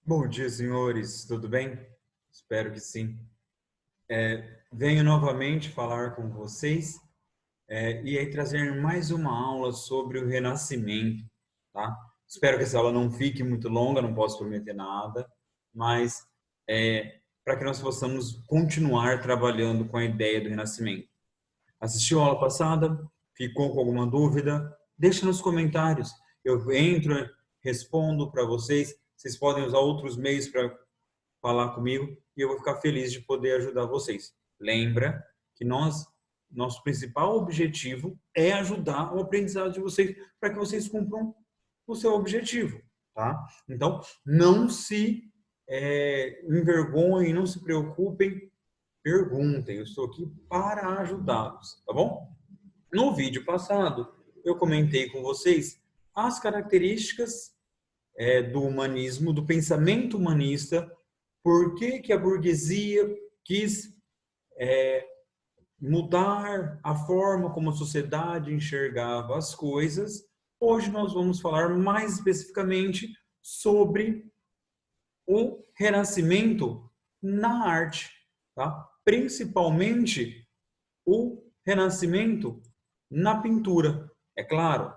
Bom dia, senhores. Tudo bem? Espero que sim. Venho novamente falar com vocês e aí trazer mais uma aula sobre o renascimento, tá? Espero que essa aula não fique muito longa, não posso prometer nada, mas para que nós possamos continuar trabalhando com a ideia do renascimento. Assistiu a aula passada? Ficou com alguma dúvida? Deixa nos comentários. Eu entro, respondo para vocês. Vocês podem usar outros meios para falar comigo e eu vou ficar feliz de poder ajudar vocês. Lembra que nosso principal objetivo é ajudar o aprendizado de vocês para que vocês cumpram o seu objetivo, tá? Então, não se envergonhem, não se preocupem, perguntem. Eu estou aqui para ajudá-los, tá bom? No vídeo passado, eu comentei com vocês as características do humanismo, do pensamento humanista. Por que que a burguesia quis mudar a forma como a sociedade enxergava as coisas? Hoje nós vamos falar mais especificamente sobre o renascimento na arte, tá? Principalmente o renascimento na pintura. É claro,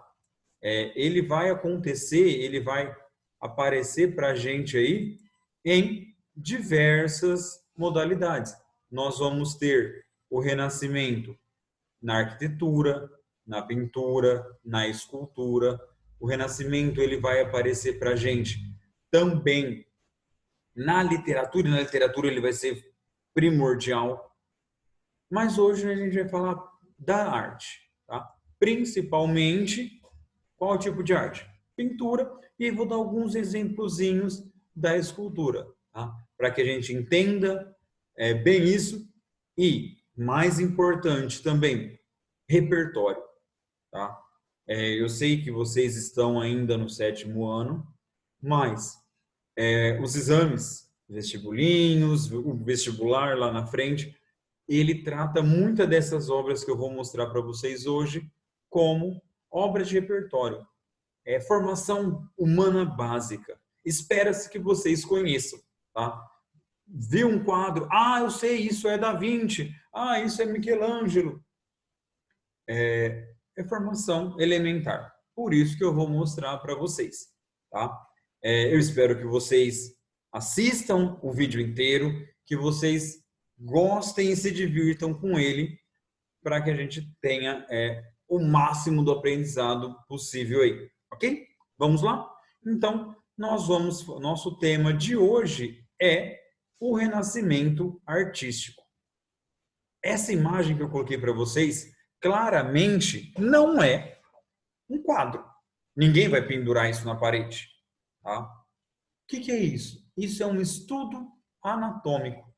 ele vai acontecer, ele vai aparecer para a gente aí em diversas modalidades. Nós vamos ter o renascimento na arquitetura, na pintura, na escultura. O renascimento ele vai aparecer para a gente também na literatura, e na literatura ele vai ser primordial. Mas hoje a gente vai falar da arte, tá? Principalmente, qual tipo de arte? Pintura, e aí vou dar alguns exemplozinhos da escultura, tá? Para que a gente entenda bem isso e, mais importante também, repertório, tá? Eu sei que vocês estão ainda no 7º ano, mas os exames, vestibulinhos, o vestibular lá na frente, ele trata muitas dessas obras que eu vou mostrar para vocês hoje como obras de repertório. Formação humana básica. Espera-se que vocês conheçam, tá? Viu um quadro, eu sei, isso é Da Vinci, isso é Michelangelo. É formação elementar. Por isso que eu vou mostrar para vocês, tá? Eu espero que vocês assistam o vídeo inteiro, que vocês gostem e se divirtam com ele, para que a gente tenha o máximo do aprendizado possível aí, ok? Vamos lá? Então, nosso tema de hoje é o renascimento artístico. Essa imagem que eu coloquei para vocês, claramente não é um quadro. Ninguém vai pendurar isso na parede, tá? O que é isso? Isso é um estudo anatômico.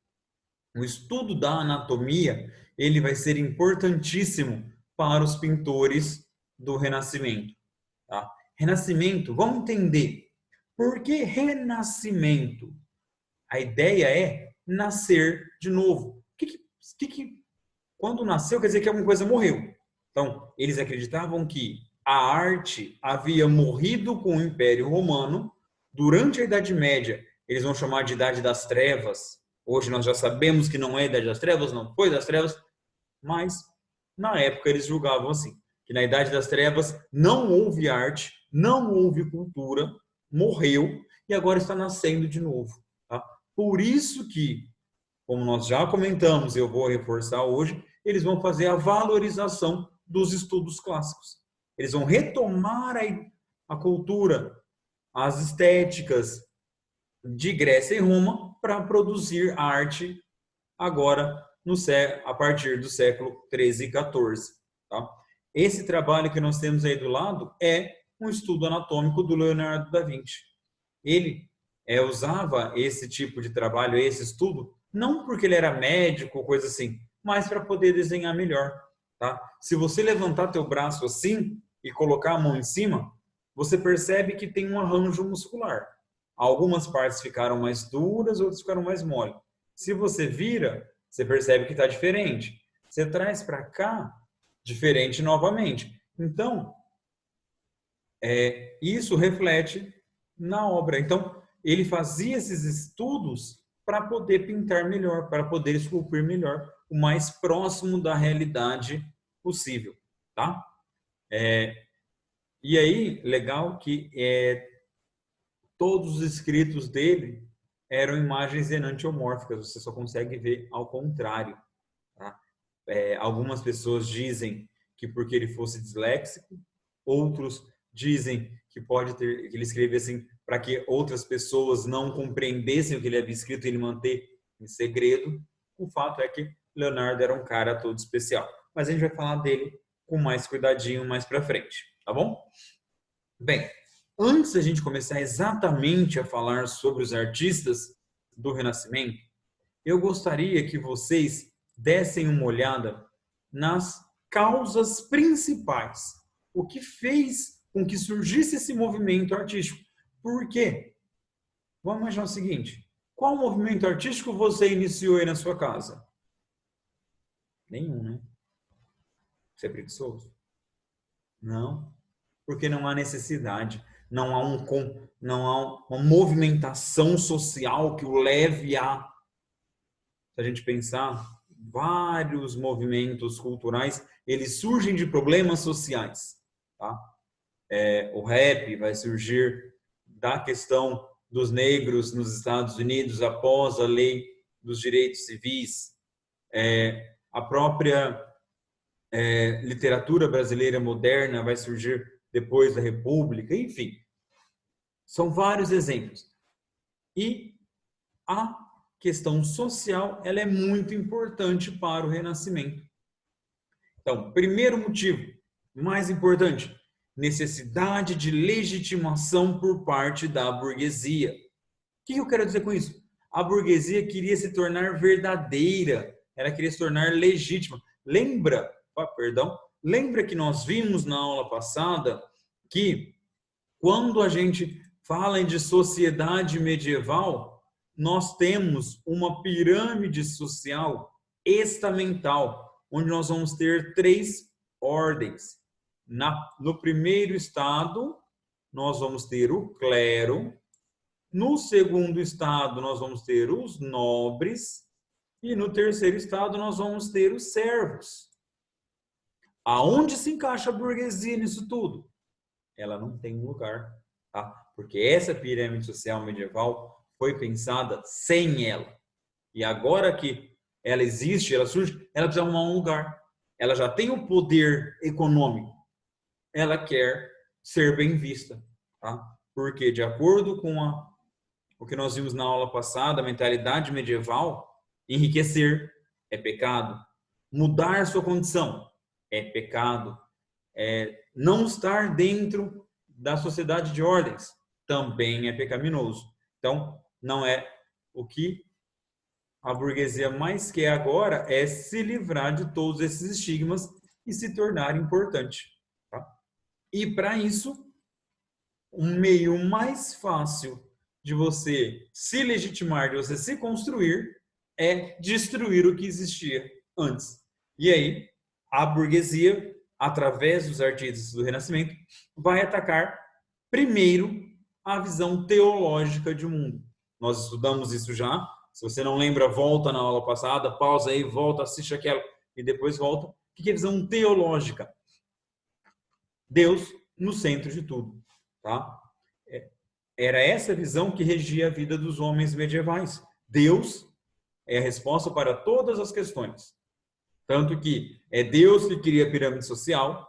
O estudo da anatomia, ele vai ser importantíssimo para os pintores do Renascimento, tá? Renascimento, vamos entender. Por que renascimento? A ideia é nascer de novo. Quando nasceu, quer dizer que alguma coisa morreu. Então, eles acreditavam que a arte havia morrido com o Império Romano. Durante a Idade Média, eles vão chamar de Idade das Trevas. Hoje nós já sabemos que não é a Idade das Trevas, não foi das Trevas, mas na época eles julgavam assim, que na Idade das Trevas não houve arte, não houve cultura, morreu e agora está nascendo de novo. Tá? Por isso que, como nós já comentamos, eu vou reforçar hoje, eles vão fazer a valorização dos estudos clássicos. Eles vão retomar a cultura, as estéticas de Grécia e Roma para produzir arte agora a partir do século 13 e 14. Tá? Esse trabalho que nós temos aí do lado é um estudo anatômico do Leonardo da Vinci. Ele usava esse tipo de trabalho, esse estudo, não porque ele era médico, coisa assim, mas para poder desenhar melhor. Tá? Se você levantar teu braço assim e colocar a mão em cima, você percebe que tem um arranjo muscular. Algumas partes ficaram mais duras, outras ficaram mais mole. Se você vira, você percebe que está diferente. Você traz para cá, diferente novamente. Então, isso reflete na obra. Então, ele fazia esses estudos para poder pintar melhor, para poder esculpir melhor, o mais próximo da realidade possível, tá? E aí, legal que todos os escritos dele eram imagens enantiomórficas, você só consegue ver ao contrário, tá? Algumas pessoas dizem que porque ele fosse disléxico, outros dizem que pode ter, que ele escrevia assim para que outras pessoas não compreendessem o que ele havia escrito e ele manter em segredo. O fato é que Leonardo era um cara todo especial, mas a gente vai falar dele com mais cuidadinho mais para frente, tá bom? Bem, antes da gente começar exatamente a falar sobre os artistas do Renascimento, eu gostaria que vocês dessem uma olhada nas causas principais. O que fez com que surgisse esse movimento artístico? Por quê? Vamos imaginar o seguinte: qual movimento artístico você iniciou aí na sua casa? Nenhum, né? Você é preguiçoso? Não, porque não há necessidade, não há uma movimentação social que o leve a, se a gente pensar, vários movimentos culturais, eles surgem de problemas sociais, tá? O rap vai surgir da questão dos negros nos Estados Unidos após a lei dos direitos civis, a própria literatura brasileira moderna vai surgir depois da República, enfim, são vários exemplos. E a questão social, ela é muito importante para o Renascimento. Então, primeiro motivo, mais importante, necessidade de legitimação por parte da burguesia. O que eu quero dizer com isso? A burguesia queria se tornar verdadeira, ela queria se tornar legítima. Lembra que nós vimos na aula passada que quando a gente fala de sociedade medieval, nós temos uma pirâmide social estamental, onde nós vamos ter 3 ordens. No primeiro estado, nós vamos ter o clero. No segundo estado, nós vamos ter os nobres. E no terceiro estado, nós vamos ter os servos. Aonde se encaixa a burguesia nisso tudo? Ela não tem um lugar, tá? Porque essa pirâmide social medieval foi pensada sem ela. E agora que ela existe, ela surge, ela precisa arrumar um lugar. Ela já tem o poder econômico. Ela quer ser bem vista, tá? Porque de acordo com o que nós vimos na aula passada, a mentalidade medieval, enriquecer é pecado. Mudar sua condição é pecado. Não estar dentro da sociedade de ordens também é pecaminoso. Então, não é o que a burguesia mais quer agora é se livrar de todos esses estigmas e se tornar importante. Tá? E para isso, um meio mais fácil de você se legitimar, de você se construir, é destruir o que existia antes. E aí, a burguesia, através dos artistas do Renascimento, vai atacar primeiro a visão teológica de mundo. Nós estudamos isso já. Se você não lembra, volta na aula passada, pausa aí, volta, assiste aquela e depois volta. O que é visão teológica? Deus no centro de tudo, tá? Era essa visão que regia a vida dos homens medievais. Deus é a resposta para todas as questões. Tanto que é Deus que cria a pirâmide social,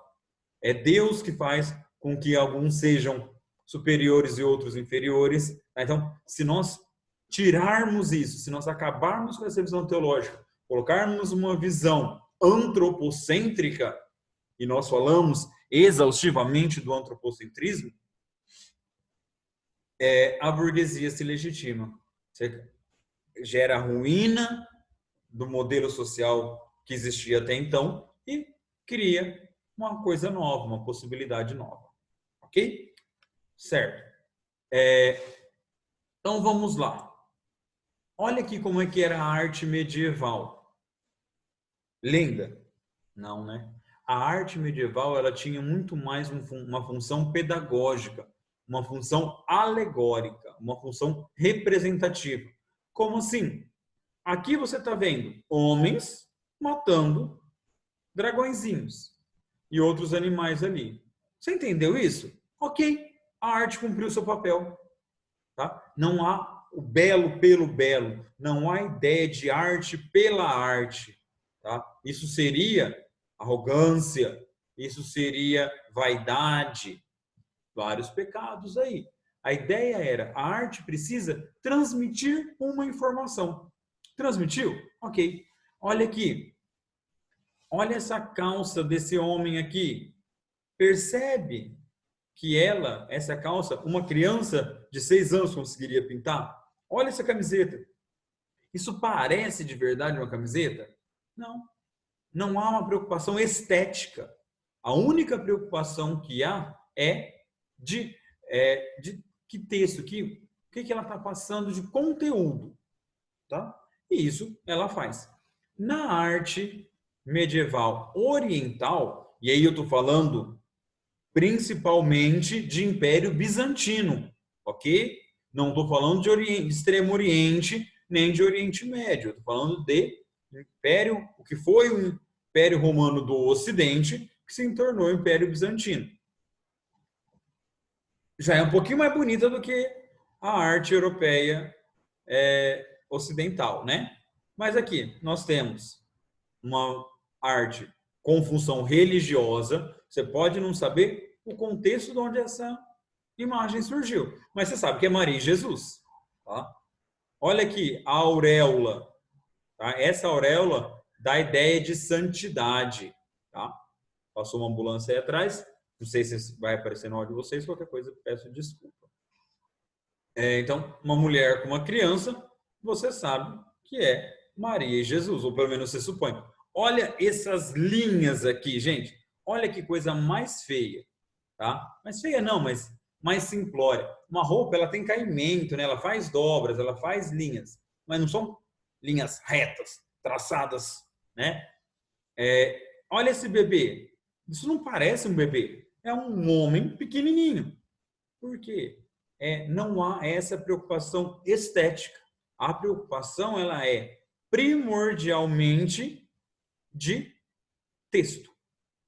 é Deus que faz com que alguns sejam superiores e outros inferiores. Então, se nós tirarmos isso, se nós acabarmos com essa visão teológica, colocarmos uma visão antropocêntrica, e nós falamos exaustivamente do antropocentrismo, a burguesia se legitima. Você gera a ruína do modelo social que existia até então e cria uma coisa nova, uma possibilidade nova. Ok? Certo. Então vamos lá. Olha aqui como é que era a arte medieval. Lenda? Não, né? A arte medieval ela tinha muito mais uma função pedagógica, uma função alegórica, uma função representativa. Como assim? Aqui você está vendo homens matando dragõezinhos e outros animais ali. Você entendeu isso? Ok, a arte cumpriu seu papel. Tá? Não há o belo pelo belo, não há ideia de arte pela arte. Tá? Isso seria arrogância, isso seria vaidade, vários pecados aí. A ideia era, a arte precisa transmitir uma informação. Transmitiu? Ok. Olha aqui. Olha essa calça desse homem aqui. Percebe que essa calça, uma criança de 6 anos conseguiria pintar? Olha essa camiseta. Isso parece de verdade uma camiseta? Não. Não há uma preocupação estética. A única preocupação que há é de que texto, o que ela está passando de conteúdo. Tá? E isso ela faz. Na arte medieval oriental, e aí eu estou falando principalmente de Império Bizantino, ok? Não estou falando de Extremo Oriente, nem de Oriente Médio. Estou falando de Império, o que foi o Império Romano do Ocidente, que se tornou o Império Bizantino. Já é um pouquinho mais bonita do que a arte europeia ocidental, né? Mas aqui nós temos uma arte com função religiosa. Você pode não saber o contexto de onde essa imagem surgiu, mas você sabe que é Maria e Jesus. Tá? Olha aqui a auréola. Tá? Essa auréola dá a ideia de santidade. Tá? Passou uma ambulância aí atrás. Não sei se vai aparecer no áudio de vocês. Qualquer coisa, peço desculpa. Então, uma mulher com uma criança, você sabe que é Maria e Jesus, ou pelo menos você supõe. Olha essas linhas aqui, gente. Olha que coisa mais feia, tá? Mais feia não, mas mais simplória. Uma roupa, ela tem caimento, né? Ela faz dobras, ela faz linhas, mas não são linhas retas, traçadas, né? Olha esse bebê. Isso não parece um bebê. É um homem pequenininho. Por quê? Não há essa preocupação estética. A preocupação ela é primordialmente de texto,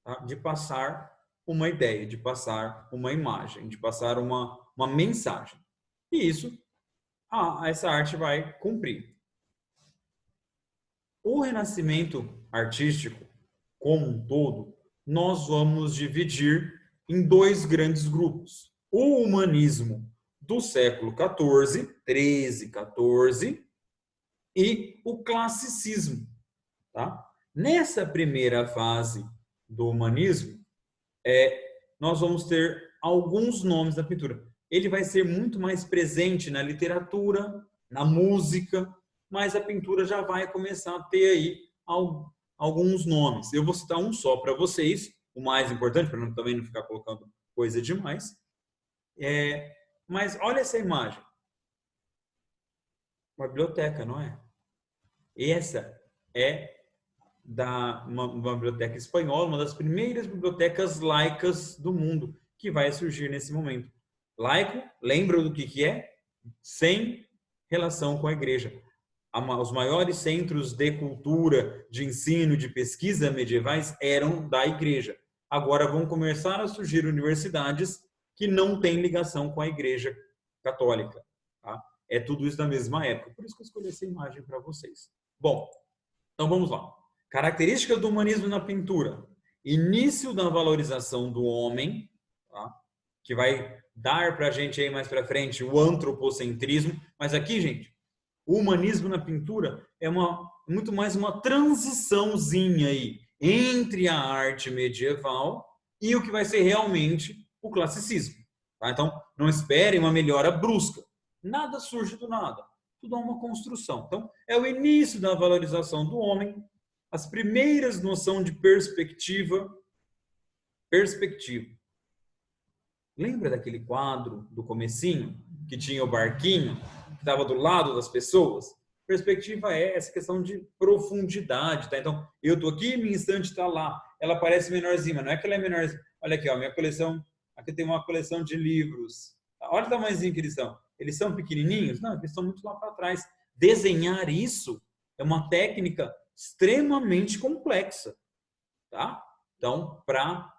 tá? De passar uma ideia, de passar uma imagem, de passar uma mensagem. E isso, essa arte vai cumprir. O renascimento artístico, como um todo, nós vamos dividir em 2 grandes grupos. O humanismo do século XIV, 13, 14, e o classicismo. Tá? Nessa primeira fase do humanismo, nós vamos ter alguns nomes da pintura. Ele vai ser muito mais presente na literatura, na música, mas a pintura já vai começar a ter aí alguns nomes. Eu vou citar um só para vocês, o mais importante, para também não ficar colocando coisa demais. Mas olha essa imagem. Uma biblioteca, não é? Essa é uma biblioteca espanhola, uma das primeiras bibliotecas laicas do mundo, que vai surgir nesse momento. Laico, lembra do que é? Sem relação com a igreja. Os maiores centros de cultura, de ensino, de pesquisa medievais eram da igreja. Agora vão começar a surgir universidades que não têm ligação com a igreja católica. Tá? É tudo isso da mesma época. Por isso que eu escolhi essa imagem para vocês. Bom, então vamos lá. Características do humanismo na pintura. Início da valorização do homem, tá? Que vai dar para a gente aí mais para frente o antropocentrismo. Mas aqui, gente, o humanismo na pintura é muito mais uma transiçãozinha aí entre a arte medieval e o que vai ser realmente o classicismo. Tá? Então, não esperem uma melhora brusca. Nada surge do nada. Tudo é uma construção. Então, é o início da valorização do homem, as primeiras noções de perspectiva. Lembra daquele quadro do comecinho, que tinha o barquinho, que estava do lado das pessoas? Perspectiva é essa questão de profundidade, tá? Então, eu estou aqui, minha estante está lá. Ela parece menorzinha, mas não é que ela é menorzinha. Olha aqui, ó, minha coleção. Aqui tem uma coleção de livros. Olha o tamanhozinho que eles são. Eles são pequenininhos? Não, eles estão muito lá para trás. Desenhar isso é uma técnica extremamente complexa, tá? Então, para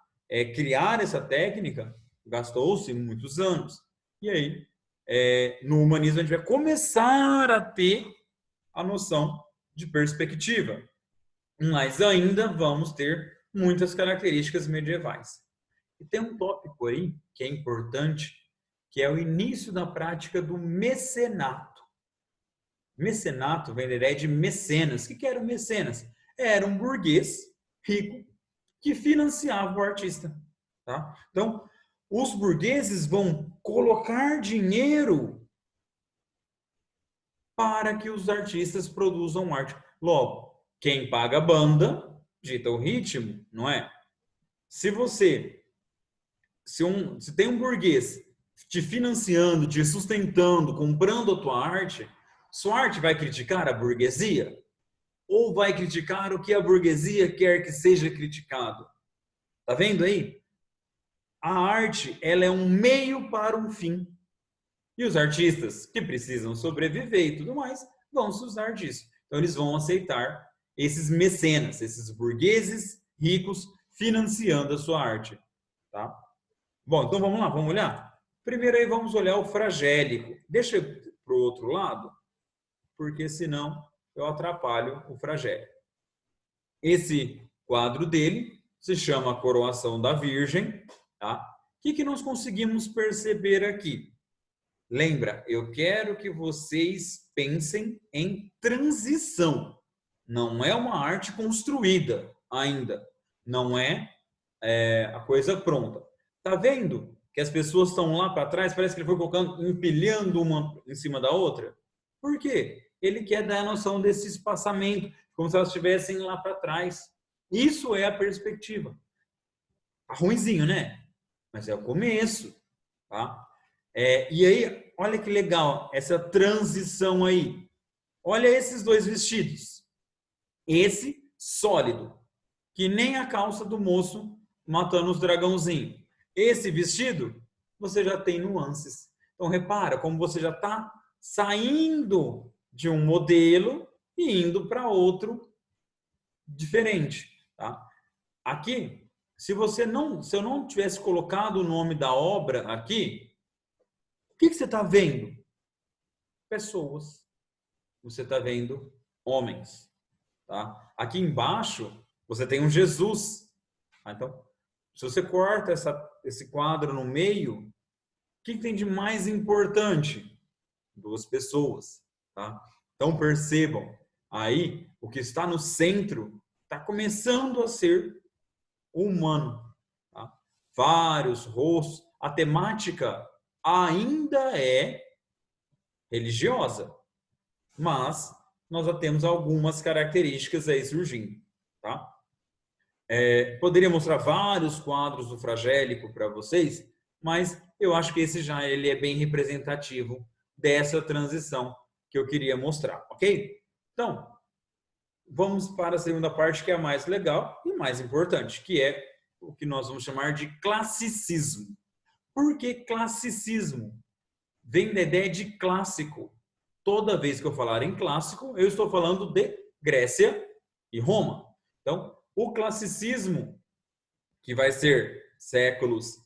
criar essa técnica, gastou-se muitos anos. E aí, no humanismo, a gente vai começar a ter a noção de perspectiva. Mas ainda vamos ter muitas características medievais. E tem um tópico aí que é importante, que é o início da prática do mecenato. Mecenato vem da ideia de mecenas. O que era o mecenas? Era um burguês rico que financiava o artista. Tá? Então, os burgueses vão colocar dinheiro para que os artistas produzam arte. Logo, quem paga a banda dita o ritmo, não é? Se tem um burguês te financiando, te sustentando, comprando a tua arte, sua arte vai criticar a burguesia? Ou vai criticar o que a burguesia quer que seja criticado? Tá vendo aí? A arte, ela é um meio para um fim. E os artistas que precisam sobreviver e tudo mais, vão se usar disso. Então eles vão aceitar esses mecenas, esses burgueses ricos financiando a sua arte, tá? Bom, então vamos lá, vamos olhar? Primeiro aí vamos olhar o fragélico. Deixa para o outro lado, porque senão eu atrapalho o fragélico. Esse quadro dele se chama A Coroação da Virgem, tá? O que nós conseguimos perceber aqui? Lembra, eu quero que vocês pensem em transição. Não é uma arte construída ainda. Não é, a coisa pronta. Tá vendo que as pessoas estão lá para trás? Parece que ele foi colocando, empilhando uma em cima da outra. Por quê? Ele quer dar a noção desse espaçamento, como se elas estivessem lá para trás. Isso é a perspectiva. Tá ruinzinho, né? Mas é o começo, tá? E aí, olha que legal essa transição aí. Olha esses dois vestidos. Esse sólido, que nem a calça do moço matando os dragãozinhos. Esse vestido, você já tem nuances. Então, repara como você já está saindo de um modelo e indo para outro diferente. Tá? Aqui, se eu não tivesse colocado o nome da obra aqui, o que você está vendo? Pessoas. Você está vendo homens. Tá? Aqui embaixo, você tem um Jesus. Então, se você corta esse quadro no meio, o que tem de mais importante? Duas pessoas. Tá? Então, percebam, aí, o que está no centro está começando a ser humano. Tá? Vários rostos. A temática ainda é religiosa, mas nós já temos algumas características aí surgindo, tá? Poderia mostrar vários quadros do Fragélico para vocês, mas eu acho que esse já ele é bem representativo dessa transição que eu queria mostrar, ok? Então, vamos para a segunda parte, que é a mais legal e mais importante, que é o que nós vamos chamar de classicismo. Por que classicismo? Vem da ideia de clássico. Toda vez que eu falar em clássico, eu estou falando de Grécia e Roma. Então, o classicismo, que vai ser séculos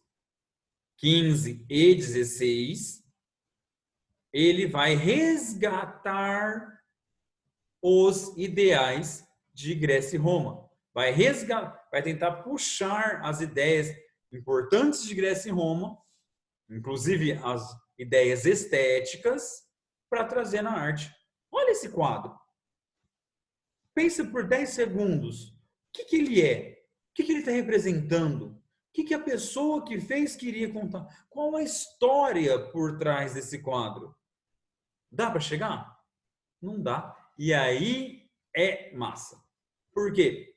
15 e 16, ele vai resgatar os ideais de Grécia e Roma. Vai tentar puxar as ideias importantes de Grécia e Roma, inclusive as ideias estéticas, para trazer na arte. Olha esse quadro. Pensa por 10 segundos. O que ele é? O que ele está representando? O que a pessoa que fez queria contar? Qual a história por trás desse quadro? Dá para chegar? Não dá. E aí é massa. Por quê?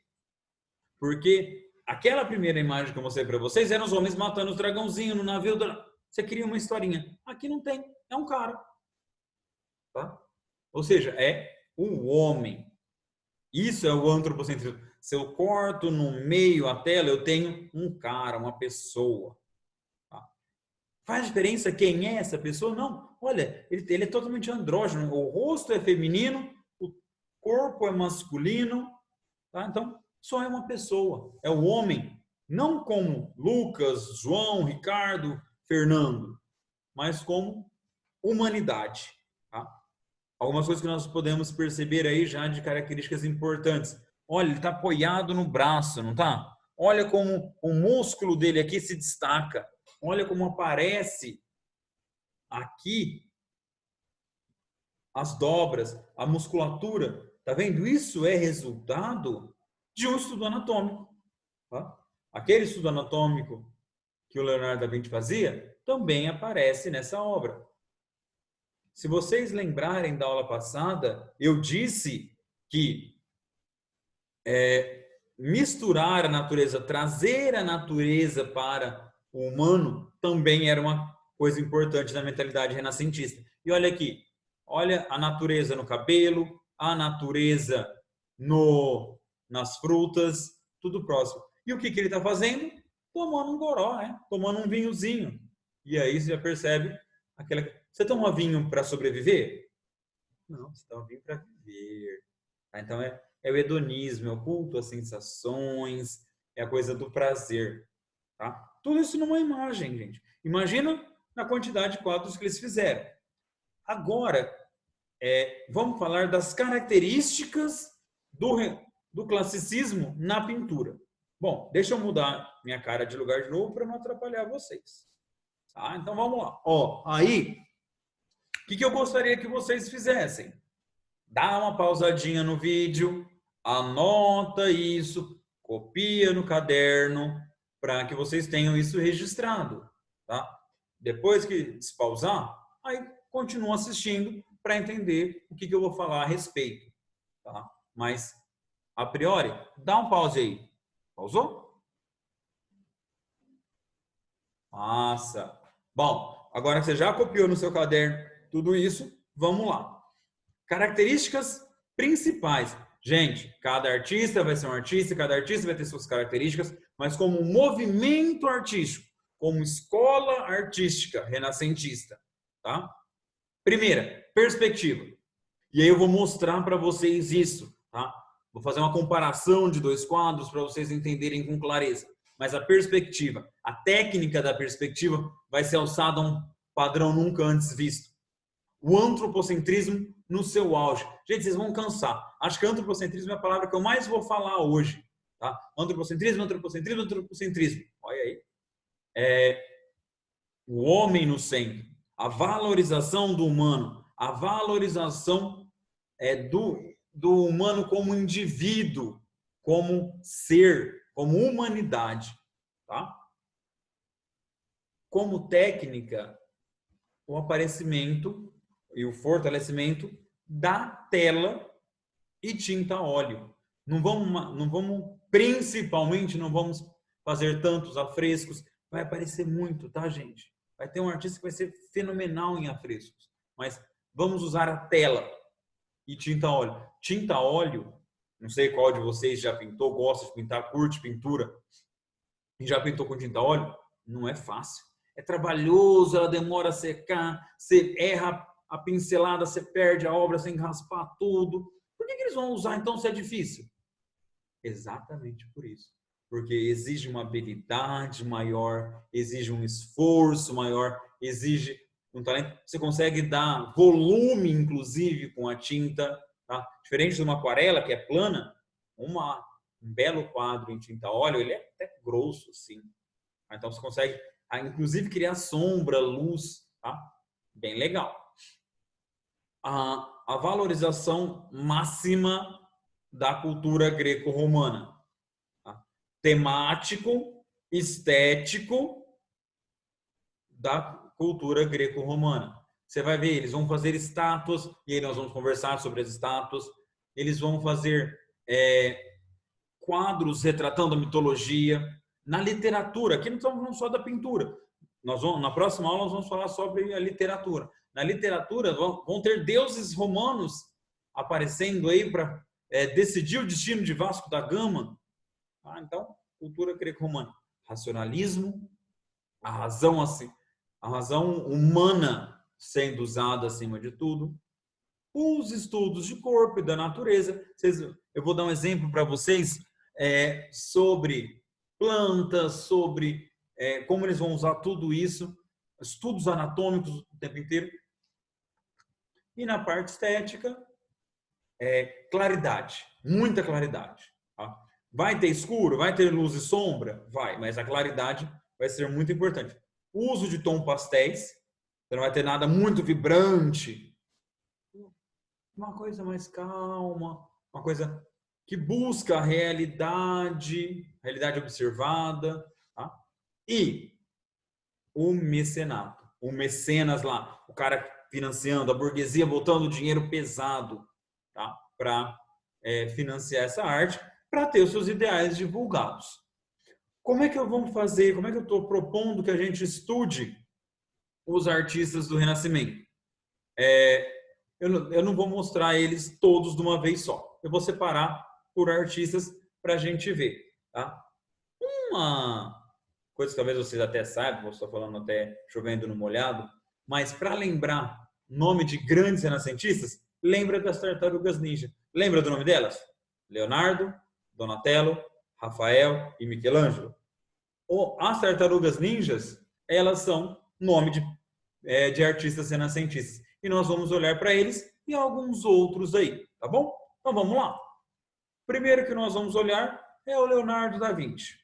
Porque aquela primeira imagem que eu mostrei para vocês eram os homens matando os dragãozinhos no navio. Você cria uma historinha. Aqui não tem. É um cara. Tá? Ou seja, é o homem. Isso é o antropocentrismo. Se eu corto no meio a tela, eu tenho um cara, uma pessoa. Tá? Faz diferença quem é essa pessoa? Não. Olha, ele é totalmente andrógeno. O rosto é feminino, o corpo é masculino. Tá? Então, só é uma pessoa. É o homem. Não como Lucas, João, Ricardo, Fernando, mas como humanidade. Tá? Algumas coisas que nós podemos perceber aí já de características importantes. Olha, ele está apoiado no braço, não está? Olha como o músculo dele aqui se destaca. Olha como aparece aqui as dobras, a musculatura. Tá vendo? Isso é resultado de um estudo anatômico. Tá? Aquele estudo anatômico que o Leonardo da Vinci fazia também aparece nessa obra. Se vocês lembrarem da aula passada, eu disse que misturar a natureza, trazer a natureza para o humano, também era uma coisa importante na mentalidade renascentista. E olha aqui, olha a natureza no cabelo, a natureza nas frutas, tudo próximo. E o que ele está fazendo? Tomando um goró, né? Tomando um vinhozinho. E aí você já percebe aquela... Você toma vinho para sobreviver? Não, você toma vinho para viver. Tá? Então é o hedonismo, é o culto às sensações, é a coisa do prazer. Tá? Tudo isso numa imagem, gente. Imagina na quantidade de quadros que eles fizeram. Agora, vamos falar das características do classicismo na pintura. Bom, deixa eu mudar minha cara de lugar de novo para não atrapalhar vocês. Tá? Então vamos lá. Ó, aí, o que eu gostaria que vocês fizessem? Dá uma pausadinha no vídeo, anota isso, copia no caderno, para que vocês tenham isso registrado. Tá? Depois que despausar, aí continua assistindo para entender o que eu vou falar a respeito. Tá? Mas, a priori, dá um pause aí. Pausou? Massa! Bom, agora que você já copiou no seu caderno tudo isso, vamos lá. Características principais. Gente, cada artista vai ser um artista, cada artista vai ter suas características, mas como movimento artístico, como escola artística renascentista, tá? Primeira, perspectiva. E aí eu vou mostrar para vocês isso, tá? Vou fazer uma comparação de dois quadros para vocês entenderem com clareza. Mas a perspectiva, a técnica da perspectiva vai ser alçada a um padrão nunca antes visto. O antropocentrismo no seu auge. Gente, vocês vão cansar. Acho que antropocentrismo é a palavra que eu mais vou falar hoje. Tá? Antropocentrismo, antropocentrismo, antropocentrismo. Olha aí. O homem no centro. A valorização do humano. A valorização do humano como indivíduo, como ser, como humanidade. Tá? Como técnica, o aparecimento e o fortalecimento da tela e tinta a óleo. Não vamos, principalmente, não vamos fazer tantos afrescos. Vai aparecer muito, tá, gente? Vai ter um artista que vai ser fenomenal em afrescos. Mas vamos usar a tela e tinta a óleo. Tinta a óleo, não sei qual de vocês já pintou, gosta de pintar, curte pintura, e já pintou com tinta a óleo? Não é fácil. É trabalhoso, ela demora a secar, você erra a pincelada, você perde a obra sem raspar tudo. Por que eles vão usar então se é difícil? Exatamente por isso. Porque exige uma habilidade maior, exige um esforço maior, exige um talento. Você consegue dar volume, inclusive, com a tinta. Tá? Diferente de uma aquarela, que é plana, um belo quadro em tinta a óleo, ele é até grosso, assim. Então você consegue, inclusive, criar sombra, luz. Tá? Bem legal. A valorização máxima da cultura greco-romana. Tá? Temático, estético da cultura greco-romana. Você vai ver, eles vão fazer estátuas, e aí nós vamos conversar sobre as estátuas. Eles vão fazer quadros retratando a mitologia. Na literatura, aqui não estamos falando só da pintura. Na próxima aula nós vamos falar sobre a literatura. Na literatura vão ter deuses romanos aparecendo aí para decidir o destino de Vasco da Gama. Então, cultura greco-romana. Racionalismo, a razão assim, a razão humana sendo usada acima de tudo, os estudos de corpo e da natureza. Eu vou dar um exemplo para vocês sobre plantas, sobre como eles vão usar tudo isso, estudos anatômicos o tempo inteiro. E na parte estética, claridade, muita claridade. Tá? Vai ter escuro, vai ter luz e sombra? Vai, mas a claridade vai ser muito importante. O uso de tom pastéis, você não vai ter nada muito vibrante. Uma coisa mais calma, uma coisa que busca a realidade observada. Tá? E o mecenato, o mecenas lá, o cara financiando, a burguesia botando dinheiro pesado, tá? Para financiar essa arte, para ter os seus ideais divulgados. Como é que eu vou fazer? Como é que eu estou propondo que a gente estude os artistas do Renascimento? Eu não vou mostrar eles todos de uma vez só. Eu vou separar por artistas para a gente ver. Tá? Uma coisa que talvez vocês até saibam, eu estou falando até chovendo no molhado, mas para lembrar nome de grandes renascentistas, lembra das tartarugas ninja. Lembra do nome delas? Leonardo, Donatello, Rafael e Michelangelo. As tartarugas ninjas, elas são nome de artistas renascentistas. E nós vamos olhar para eles e alguns outros aí, tá bom? Então vamos lá. Primeiro que nós vamos olhar é o Leonardo da Vinci.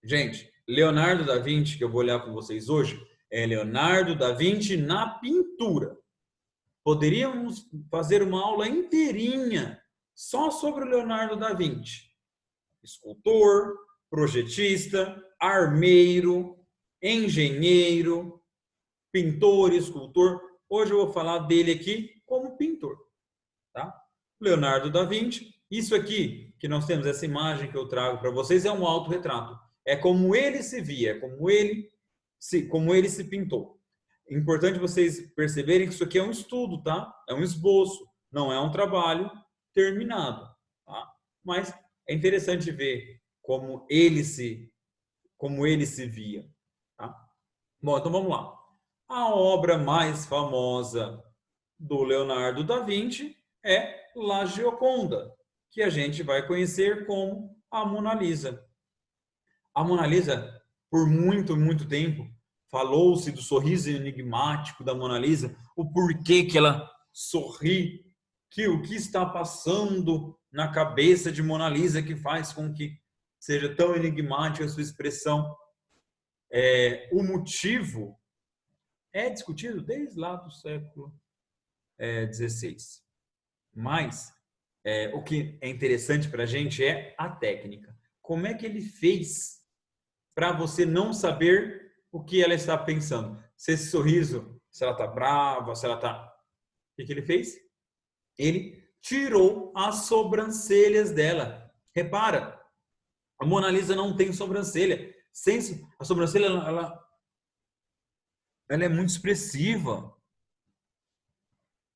Gente, Leonardo da Vinci, que eu vou olhar com vocês hoje, é Leonardo da Vinci na pintura. Poderíamos fazer uma aula inteirinha só sobre o Leonardo da Vinci. Escultor, projetista, armeiro, engenheiro, pintor, escultor. Hoje eu vou falar dele aqui como pintor. Tá? Leonardo da Vinci. Isso aqui, que nós temos essa imagem que eu trago para vocês, é um autorretrato. É como ele se via, como ele se pintou. É importante vocês perceberem que isso aqui é um estudo, tá? É um esboço, não é um trabalho terminado, tá? Mas é interessante ver como ele se via, tá? Bom, então vamos lá. A obra mais famosa do Leonardo da Vinci é La Gioconda, que a gente vai conhecer como a Mona Lisa. A Mona Lisa, por muito, muito tempo, falou-se do sorriso enigmático da Mona Lisa, o porquê que ela sorri, o que está passando na cabeça de Mona Lisa que faz com que seja tão enigmática a sua expressão. O motivo é discutido desde lá do século XVI. Mas o que é interessante para a gente é a técnica. Como é que ele fez para você não saber o que ela está pensando? Se esse sorriso, se ela está brava, se ela está... O que ele fez? Ele tirou as sobrancelhas dela. Repara, a Mona Lisa não tem sobrancelha. A sobrancelha, ela é muito expressiva.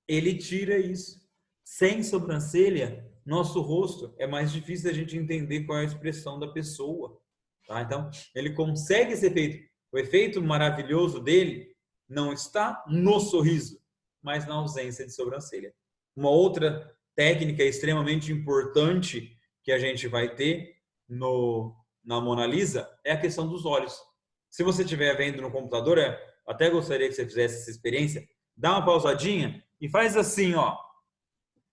Ele tira isso. Sem sobrancelha, nosso rosto é mais difícil a gente entender qual é a expressão da pessoa. Tá? Então, ele consegue esse efeito. O efeito maravilhoso dele não está no sorriso, mas na ausência de sobrancelha. Uma outra técnica extremamente importante que a gente vai ter na Mona Lisa é a questão dos olhos. Se você estiver vendo no computador, até gostaria que você fizesse essa experiência, dá uma pausadinha e faz assim, ó.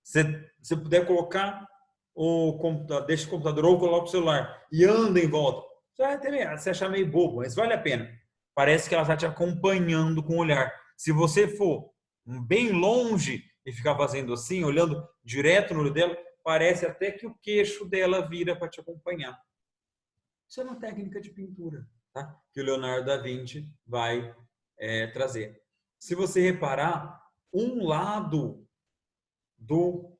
Se você puder colocar o computador, deixa o computador ou coloca o celular e anda em volta. Você vai se achar meio bobo, mas vale a pena. Parece que ela está te acompanhando com o olhar. Se você for bem longe e ficar fazendo assim, olhando direto no olho dela, parece até que o queixo dela vira para te acompanhar. Isso é uma técnica de pintura, tá? Que o Leonardo da Vinci vai trazer. Se você reparar, um lado do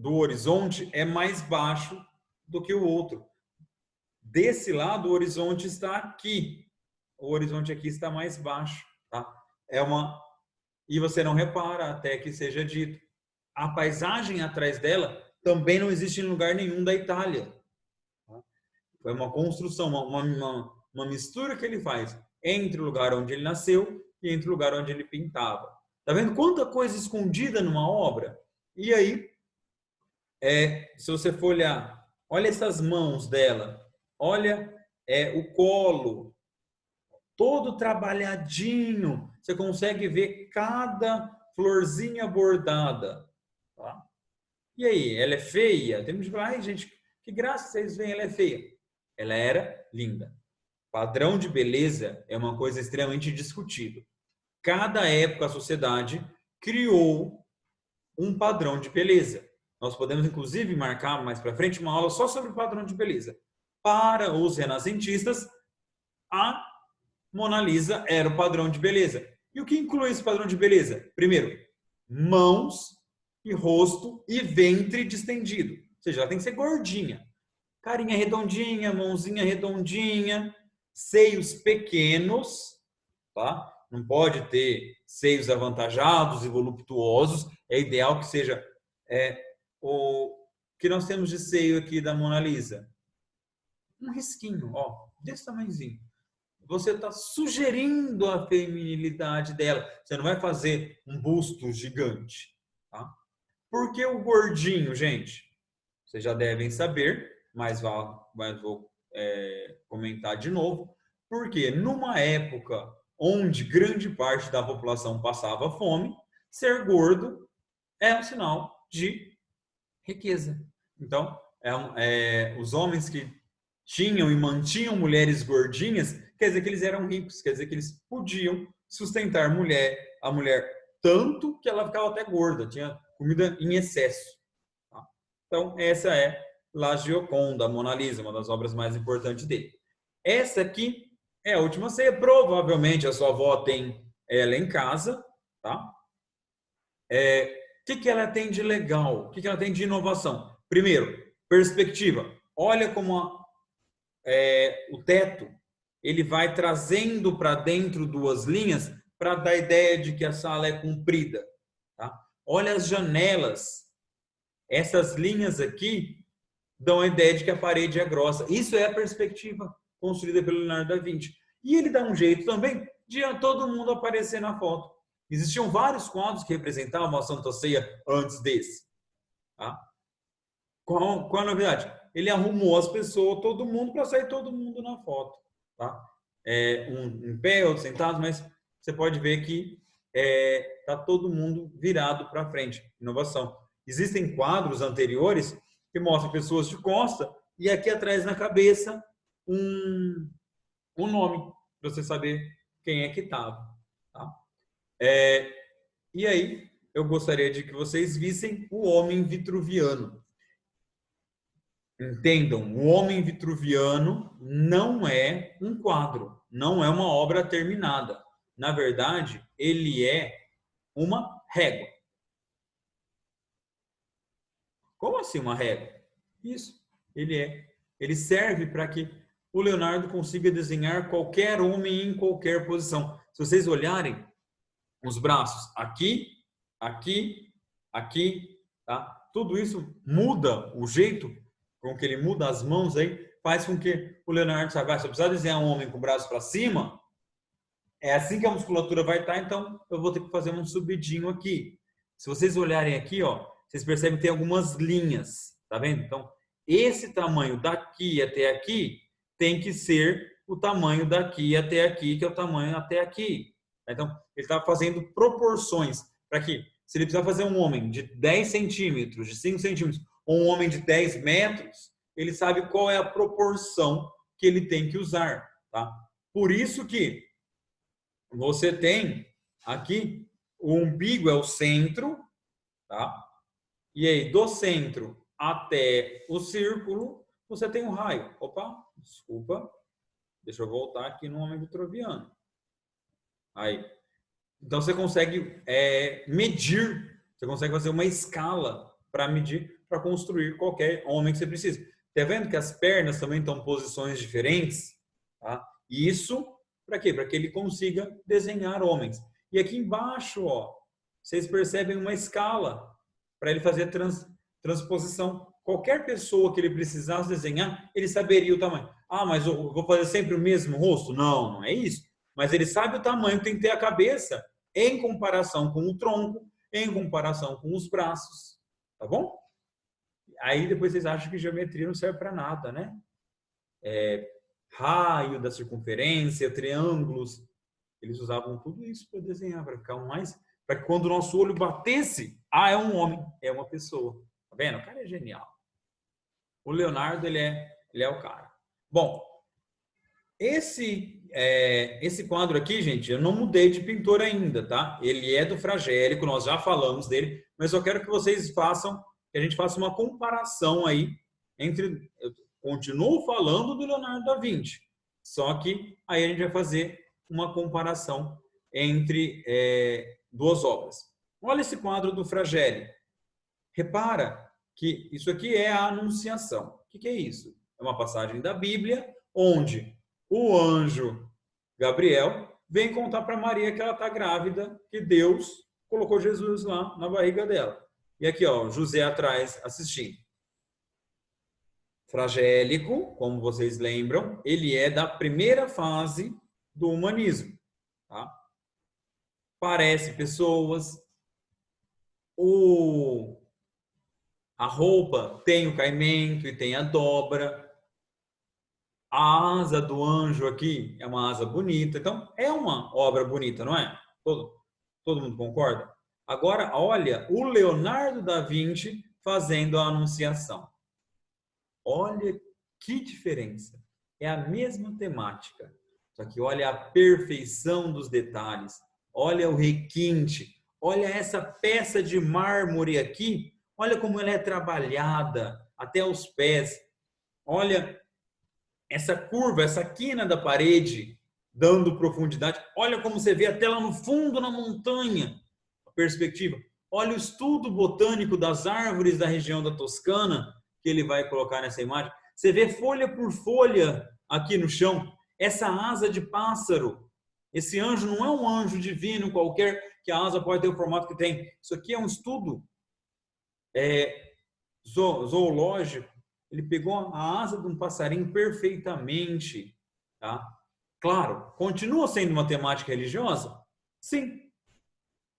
horizonte é mais baixo do que o outro. Desse lado, o horizonte está aqui. O horizonte aqui está mais baixo, tá? E você não repara até que seja dito. A paisagem atrás dela também não existe em lugar nenhum da Itália. Tá? Foi uma construção, uma mistura que ele faz entre o lugar onde ele nasceu e entre o lugar onde ele pintava. Tá vendo quanta coisa escondida numa obra? E aí, se você for olhar, olha essas mãos dela, olha o colo, todo trabalhadinho. Você consegue ver cada florzinha bordada. Tá? E aí, ela é feia? Temos de falar, ai gente, que graça vocês veem, ela é feia. Ela era linda. Padrão de beleza é uma coisa extremamente discutível. Cada época a sociedade criou um padrão de beleza. Nós podemos, inclusive, marcar mais para frente uma aula só sobre o padrão de beleza. Para os renascentistas, a Mona Lisa era o padrão de beleza. E o que inclui esse padrão de beleza? Primeiro, mãos e rosto e ventre distendido. Ou seja, ela tem que ser gordinha. Carinha redondinha, mãozinha redondinha, seios pequenos, tá? Não pode ter seios avantajados e voluptuosos. É ideal que seja o que nós temos de seio aqui da Mona Lisa. Um risquinho, ó, desse tamanhozinho. Você está sugerindo a feminilidade dela. Você não vai fazer um busto gigante, tá? Por que o gordinho, gente? Vocês já devem saber, mas vou comentar de novo. Porque numa época onde grande parte da população passava fome, ser gordo é um sinal de riqueza. Então, os homens que tinham e mantinham mulheres gordinhas, quer dizer que eles eram ricos, quer dizer que eles podiam sustentar a mulher tanto que ela ficava até gorda, tinha comida em excesso. Tá? Então, essa é La Gioconda, a Mona Lisa, uma das obras mais importantes dele. Essa aqui é a última ceia, provavelmente a sua avó tem ela em casa, tá? O que ela tem de legal? O que ela tem de inovação? Primeiro, perspectiva. Olha como o teto ele vai trazendo para dentro duas linhas para dar a ideia de que a sala é comprida. Tá? Olha as janelas. Essas linhas aqui dão a ideia de que a parede é grossa. Isso é a perspectiva construída pelo Leonardo da Vinci. E ele dá um jeito também de todo mundo aparecer na foto. Existiam vários quadros que representavam a Santa Ceia antes desse. Tá? Qual a novidade? Ele arrumou as pessoas, todo mundo, para sair todo mundo na foto. Tá? Um em pé, outro sentado, mas você pode ver que está todo mundo virado para frente. Inovação. Existem quadros anteriores que mostram pessoas de costa e aqui atrás na cabeça um nome, para você saber quem é que estava. Tá? E aí, eu gostaria de que vocês vissem o homem vitruviano. Entendam, o homem vitruviano não é um quadro, não é uma obra terminada. Na verdade, ele é uma régua. Como assim uma régua? Isso, ele serve para que o Leonardo consiga desenhar qualquer homem em qualquer posição. Se vocês olharem os braços aqui, aqui, aqui, tá? Tudo isso muda o jeito com que ele muda as mãos aí, faz com que o Leonardo saiba, se eu precisar desenhar um homem com o braço para cima, é assim que a musculatura vai estar, então eu vou ter que fazer um subidinho aqui. Se vocês olharem aqui, ó, vocês percebem que tem algumas linhas, tá vendo? Então, esse tamanho daqui até aqui tem que ser o tamanho daqui até aqui, que é o tamanho até aqui. Então, ele está fazendo proporções para que, se ele precisar fazer um homem de 10 centímetros, de 5 centímetros, ou um homem de 10 metros, ele sabe qual é a proporção que ele tem que usar. Tá? Por isso que você tem aqui, o umbigo é o centro, tá? E aí, do centro até o círculo, você tem um raio. Opa, desculpa. Deixa eu voltar aqui no homem vitruviano. Aí. Então, você consegue medir, você consegue fazer uma escala para medir, para construir qualquer homem que você precisa. Tá vendo que as pernas também estão em posições diferentes? Tá? E isso, para quê? Para que ele consiga desenhar homens. E aqui embaixo, ó, vocês percebem uma escala para ele fazer transposição. Qualquer pessoa que ele precisasse desenhar, ele saberia o tamanho. Ah, mas eu vou fazer sempre o mesmo rosto? Não, não é isso. mas ele sabe o tamanho que tem que ter a cabeça em comparação com o tronco, em comparação com os braços, tá bom? Aí depois vocês acham que geometria não serve para nada, né? Raio da circunferência, triângulos, eles usavam tudo isso para desenhar, para ficar mais, para que quando o nosso olho batesse, é um homem, é uma pessoa. Tá vendo? O cara é genial. O Leonardo, ele é o cara. Bom, esse quadro aqui, gente, eu não mudei de pintor ainda, tá? Ele é do Fragélico, nós já falamos dele, mas eu quero que vocês que a gente faça uma comparação aí entre, eu continuo falando do Leonardo da Vinci, só que aí a gente vai fazer uma comparação entre duas obras. Olha esse quadro do Fragélico. Repara que isso aqui é a Anunciação. O que é isso? É uma passagem da Bíblia onde o anjo Gabriel vem contar para Maria que ela está grávida, que Deus colocou Jesus lá na barriga dela. E aqui, ó, José atrás assistindo. Fragélico, como vocês lembram, ele é da primeira fase do humanismo. Tá? Parece pessoas. A roupa tem o caimento e tem a dobra. A asa do anjo aqui é uma asa bonita. Então, é uma obra bonita, não é? Todo mundo concorda? Agora, olha o Leonardo da Vinci fazendo a Anunciação. Olha que diferença. É a mesma temática. Só que olha a perfeição dos detalhes. Olha o requinte. Olha essa peça de mármore aqui. Olha como ela é trabalhada até os pés. Olha essa curva, essa quina da parede, dando profundidade. Olha como você vê até lá no fundo, na montanha, a perspectiva. Olha o estudo botânico das árvores da região da Toscana, que ele vai colocar nessa imagem. Você vê folha por folha aqui no chão. Essa asa de pássaro. Esse anjo não é um anjo divino qualquer, que a asa pode ter o formato que tem. Isso aqui é um estudo zoológico. Ele pegou a asa de um passarinho perfeitamente, tá? Claro, continua sendo uma temática religiosa? Sim.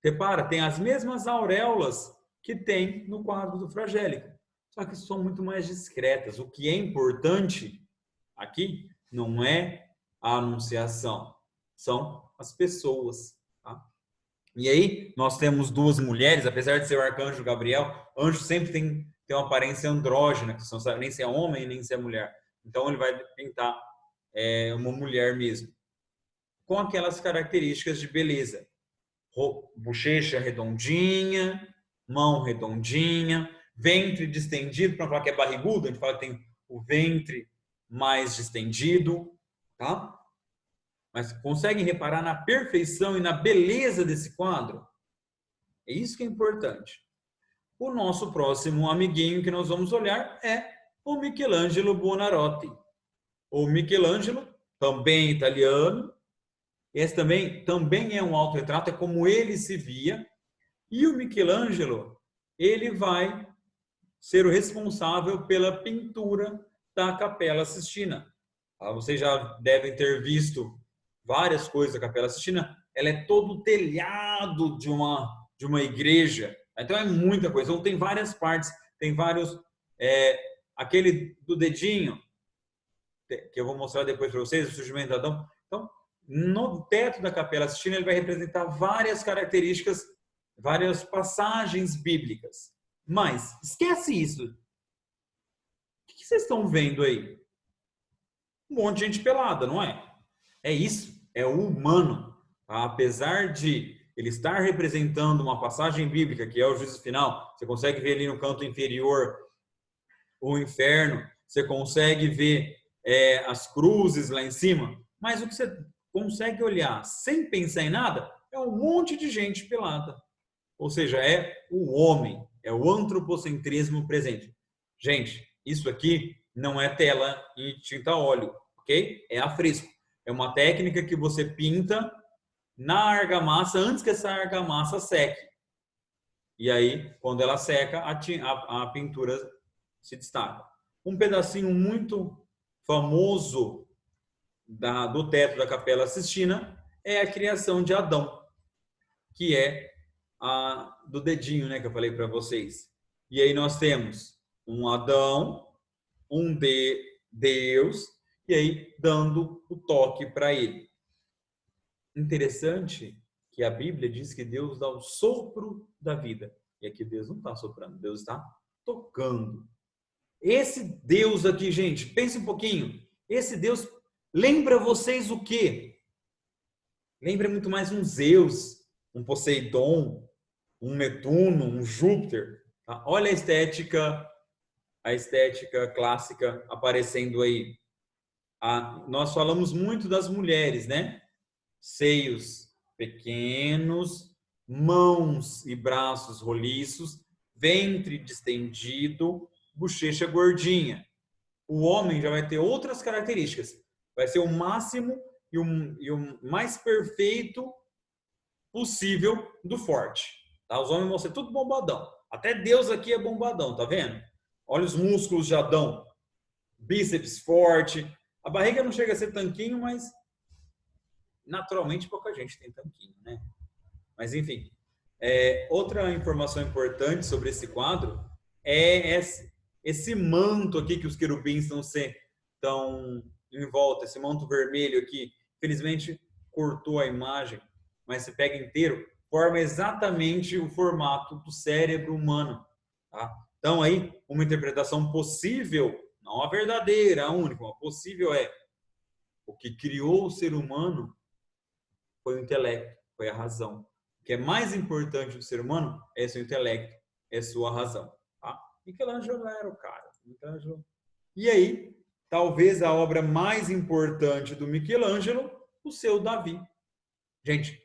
Repara, tem as mesmas auréolas que tem no quadro do Fragélico, só que são muito mais discretas. O que é importante aqui não é a anunciação, são as pessoas, tá? E aí nós temos duas mulheres, apesar de ser o arcanjo Gabriel, anjo sempre tem uma aparência andrógena, que não sabe nem se é homem nem se é mulher. Então ele vai pintar uma mulher mesmo, com aquelas características de beleza. Bochecha redondinha, mão redondinha, ventre distendido, para não falar que é barrigudo, a gente fala que tem o ventre mais distendido, tá? Mas conseguem reparar na perfeição e na beleza desse quadro? É isso que é importante. O nosso próximo amiguinho que nós vamos olhar é o Michelangelo Buonarroti. O Michelangelo, também italiano, esse também é um autorretrato, é como ele se via. E o Michelangelo, ele vai ser o responsável pela pintura da Capela Sistina. Vocês já devem ter visto várias coisas da Capela Sistina. Ela é todo o telhado de uma igreja. Então é muita coisa. Então tem várias partes, tem vários... aquele do dedinho, que eu vou mostrar depois para vocês, o surgimento de Adão. Então, no teto da Capela Sistina, ele vai representar várias características, várias passagens bíblicas. Mas, esquece isso. O que vocês estão vendo aí? Um monte de gente pelada, não é? É isso, é o humano. Apesar de ele estar representando uma passagem bíblica, que é o juízo final, você consegue ver ali no canto inferior o inferno, você consegue ver as cruzes lá em cima, mas o que você consegue olhar sem pensar em nada é um monte de gente pelada. Ou seja, é o homem, é o antropocentrismo presente. Gente, isso aqui não é tela em tinta a óleo, ok? É a fresco. É uma técnica que você pinta na argamassa antes que essa argamassa seque. E aí, quando ela seca, a pintura se destaca. Um pedacinho muito famoso do teto da Capela Sistina é a criação de Adão, que é a do dedinho, né, que eu falei para vocês. E aí nós temos um Adão, um Deus, e aí dando o toque para ele. Interessante que a Bíblia diz que Deus dá o sopro da vida. E aqui Deus não está soprando, Deus está tocando. Esse Deus aqui, gente, pense um pouquinho. Esse Deus lembra vocês o quê? Lembra muito mais um Zeus, um Poseidon, um Netuno, um Júpiter. Tá? Olha a estética clássica aparecendo aí. Nós falamos muito das mulheres, né? Seios pequenos, mãos e braços roliços, ventre distendido, bochecha gordinha. O homem já vai ter outras características. Vai ser o máximo e o mais perfeito possível do forte. Tá? Os homens vão ser tudo bombadão. Até Deus aqui é bombadão, tá vendo? Olha os músculos de Adão. Bíceps forte. A barriga não chega a ser tanquinho, mas naturalmente pouca gente tem tanquinho, né? Mas enfim. Outra informação importante sobre esse quadro é esse manto aqui que os querubins estão em volta, esse manto vermelho aqui. Felizmente cortou a imagem, mas se pega inteiro, forma exatamente o formato do cérebro humano. Tá? Então aí, uma interpretação possível, não a verdadeira, a única, a possível é o que criou o ser humano foi o intelecto, foi a razão. O que é mais importante do ser humano é seu intelecto, é sua razão. Tá? Michelangelo era o cara. Michelangelo. E aí, talvez a obra mais importante do Michelangelo, o seu Davi. Gente,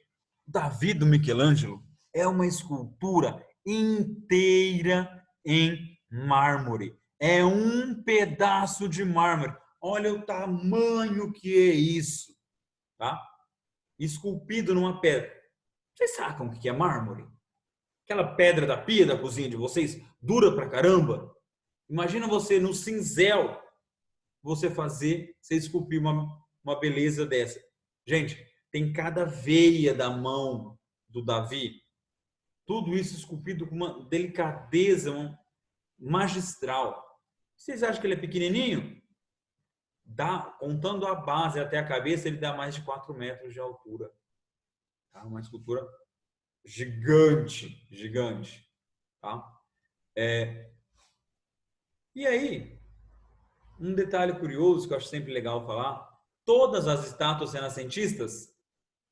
Davi do Michelangelo é uma escultura inteira em mármore. É um pedaço de mármore. Olha o tamanho que é isso. Tá? Esculpido numa pedra. Vocês sacam o que é mármore? Aquela pedra da pia da cozinha de vocês, dura pra caramba. Imagina você no cinzel, você esculpir uma beleza dessa. Gente, tem cada veia da mão do Davi, tudo isso esculpido com uma delicadeza magistral. Vocês acham que ele é pequenininho? Contando a base até a cabeça, ele dá mais de 4 metros de altura. Tá? Uma escultura gigante, gigante. Tá? E aí, um detalhe curioso que eu acho sempre legal falar, todas as estátuas renascentistas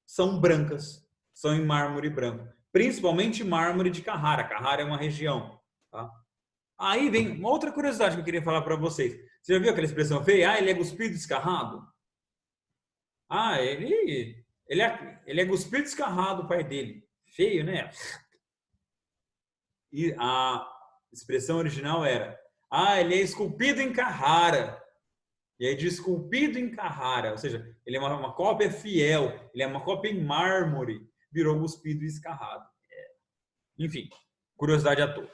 são brancas, são em mármore branco, principalmente mármore de Carrara. Carrara é uma região. Tá? Aí vem uma outra curiosidade que eu queria falar para vocês. Você já viu aquela expressão feia? Ah, ele é cuspido escarrado? Ah, ele é cuspido escarrado, o pai dele. Feio, né? E a expressão original era: ah, ele é esculpido em Carrara. E aí, de esculpido em Carrara, ou seja, ele é uma cópia fiel, ele é uma cópia em mármore, virou cuspido e escarrado. Enfim, curiosidade à toa.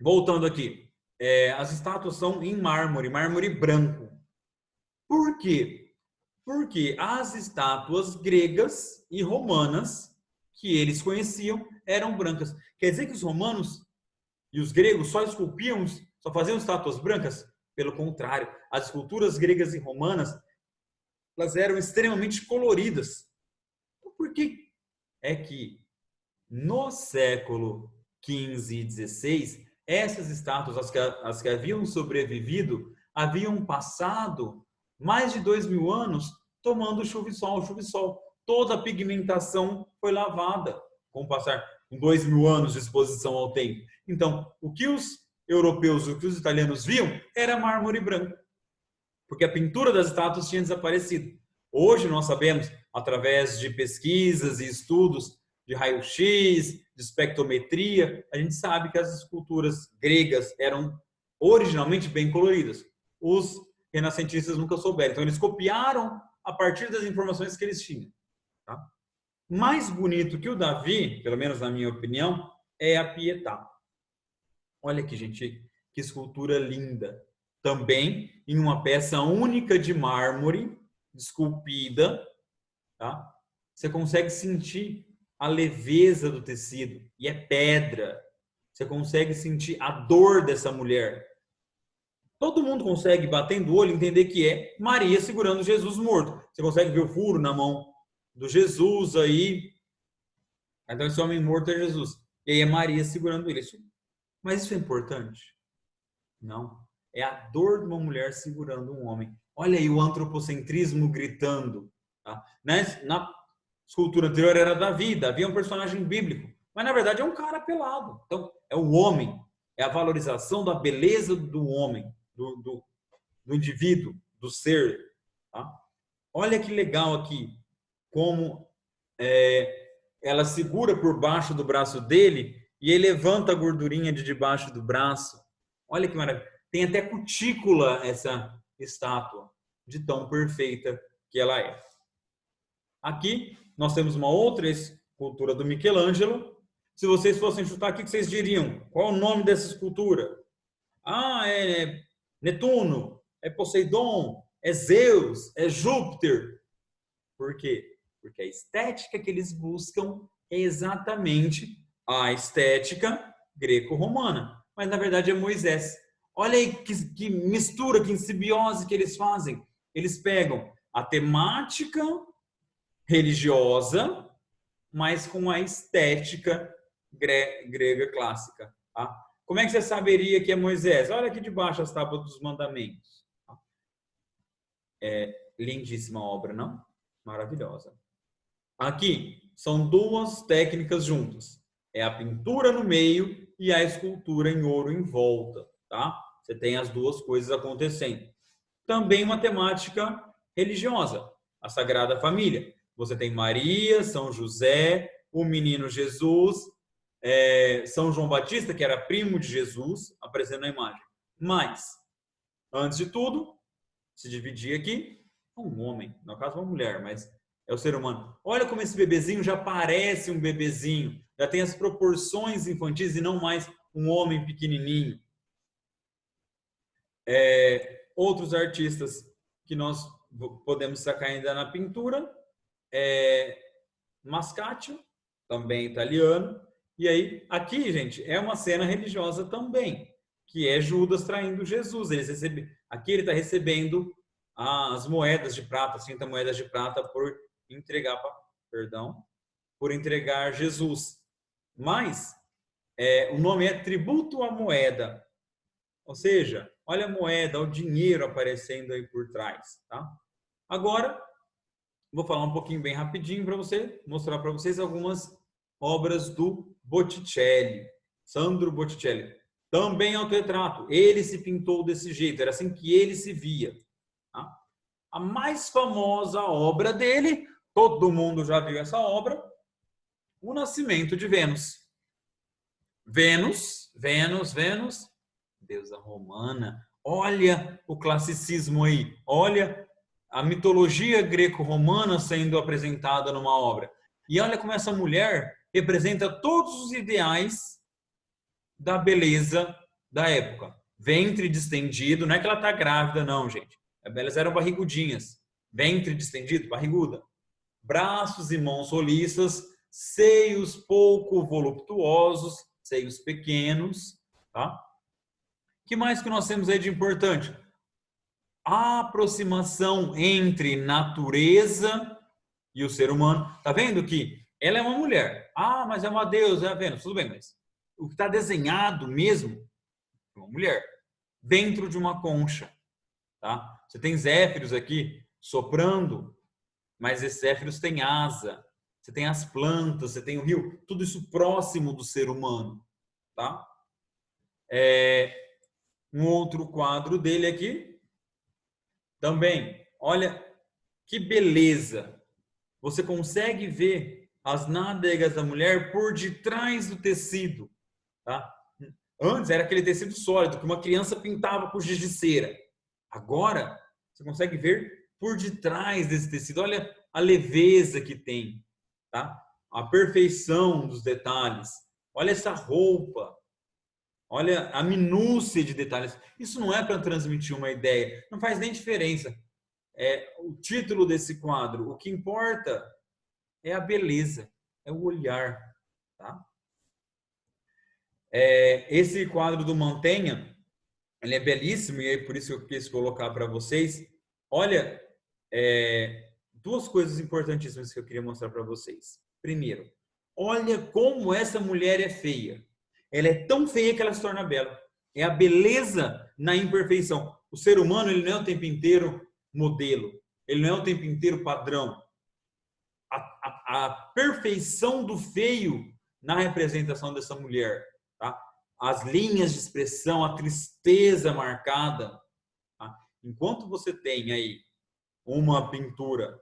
Voltando aqui, as estátuas são em mármore, mármore branco. Por quê? Porque as estátuas gregas e romanas que eles conheciam eram brancas. Quer dizer que os romanos e os gregos só esculpiam, só faziam estátuas brancas? Pelo contrário, as esculturas gregas e romanas, elas eram extremamente coloridas. Por que é que no século XV e XVI, essas estátuas, as que haviam sobrevivido, haviam passado mais de 2000 anos tomando chuva e sol. Toda a pigmentação foi lavada com o passar de 2000 anos de exposição ao tempo. Então, o que os europeus, o que os italianos viam era mármore branco, porque a pintura das estátuas tinha desaparecido. Hoje nós sabemos, através de pesquisas e estudos de raio-x, de espectrometria, a gente sabe que as esculturas gregas eram originalmente bem coloridas. Os renascentistas nunca souberam. Então, eles copiaram a partir das informações que eles tinham. Tá? Mais bonito que o Davi, pelo menos na minha opinião, é a Pietà. Olha aqui, gente, que escultura linda. Também em uma peça única de mármore, esculpida, tá? Você consegue sentir a leveza do tecido, e é pedra. Você consegue sentir a dor dessa mulher. Todo mundo consegue, batendo o olho, entender que é Maria segurando Jesus morto. Você consegue ver o furo na mão do Jesus aí. Então esse homem morto é Jesus. E aí é Maria segurando ele. Mas isso é importante? Não. É a dor de uma mulher segurando um homem. Olha aí o antropocentrismo gritando. Tá? Na escultura anterior era Davi. Davi é um personagem bíblico. Mas na verdade é um cara pelado. Então é o homem. É a valorização da beleza do homem, do indivíduo, do ser. Tá? Olha que legal aqui. Como ela segura por baixo do braço dele e ele levanta a gordurinha de debaixo do braço. Olha que maravilha. Tem até cutícula essa estátua, de tão perfeita que ela é. Aqui nós temos uma outra escultura do Michelangelo. Se vocês fossem chutar, o que vocês diriam? Qual é o nome dessa escultura? Ah, é Netuno, é Poseidon, é Zeus, é Júpiter. Por quê? Porque a estética que eles buscam é exatamente a estética greco-romana. Mas, na verdade, é Moisés. Olha aí que mistura, que simbiose que eles fazem. Eles pegam a temática religiosa, mas com a estética grega clássica. Tá? Como é que você saberia que é Moisés? Olha aqui debaixo as tábuas dos mandamentos. É lindíssima obra, não? Maravilhosa. Aqui são duas técnicas juntas. É a pintura no meio e a escultura em ouro em volta, tá? Você tem as duas coisas acontecendo. Também uma temática religiosa, a Sagrada Família. Você tem Maria, São José, o menino Jesus, São João Batista, que era primo de Jesus, aparecendo na imagem. Mas, antes de tudo, se dividir aqui, um homem, no caso uma mulher, mas é o ser humano. Olha como esse bebezinho já parece um bebezinho, já tem as proporções infantis e não mais um homem pequenininho. Outros artistas que nós podemos sacar ainda na pintura Mascaccio, também italiano. E aí, aqui, gente, é uma cena religiosa também, que é Judas traindo Jesus. Aqui ele está recebendo as moedas de prata, 30 moedas de prata por entregar Jesus. Mas o nome é tributo à moeda. Ou seja, olha a moeda, o dinheiro aparecendo aí por trás, tá? Agora, vou falar um pouquinho bem rapidinho para mostrar para vocês algumas obras do Botticelli, Sandro Botticelli. Também autorretrato. Ele se pintou desse jeito, era assim que ele se via. Tá? A mais famosa obra dele, todo mundo já viu essa obra, O Nascimento de Vênus. Vênus, deusa romana. Olha o classicismo aí, olha a mitologia greco-romana sendo apresentada numa obra. E olha como essa mulher representa todos os ideais da beleza da época. Ventre distendido, não é que ela está grávida, não, gente. Elas eram barrigudinhas. Ventre distendido, barriguda. Braços e mãos roliças, seios pouco voluptuosos, seios pequenos, tá? Que mais que nós temos aí de importante? A aproximação entre natureza e o ser humano. Tá vendo que ela é uma mulher? Ah, mas é uma deusa, é a Vênus. Tudo bem, mas o que está desenhado mesmo é uma mulher dentro de uma concha, tá? Você tem Zéfiros aqui soprando, mas esses Zéfiros têm asa. Você tem as plantas, você tem o rio, tudo isso próximo do ser humano, tá? Um outro quadro dele aqui, também, olha que beleza. Você consegue ver as nádegas da mulher por detrás do tecido, tá? Antes era aquele tecido sólido que uma criança pintava com giz de cera. Agora, você consegue ver por detrás desse tecido. Olha a leveza que tem, tá? A perfeição dos detalhes. Olha essa roupa. Olha a minúcia de detalhes. Isso não é para transmitir uma ideia. Não faz nem diferença. O título desse quadro. O que importa é a beleza, é o olhar, tá? Esse quadro do Mantenha, ele é belíssimo e é por isso que eu quis colocar para vocês. Olha, duas coisas importantíssimas que eu queria mostrar para vocês. Primeiro, olha como essa mulher é feia. Ela é tão feia que ela se torna bela. É a beleza na imperfeição. O ser humano, ele não é o tempo inteiro modelo. Ele não é o tempo inteiro padrão. A perfeição do feio na representação dessa mulher, tá? As linhas de expressão, a tristeza marcada, tá? Enquanto você tem aí uma pintura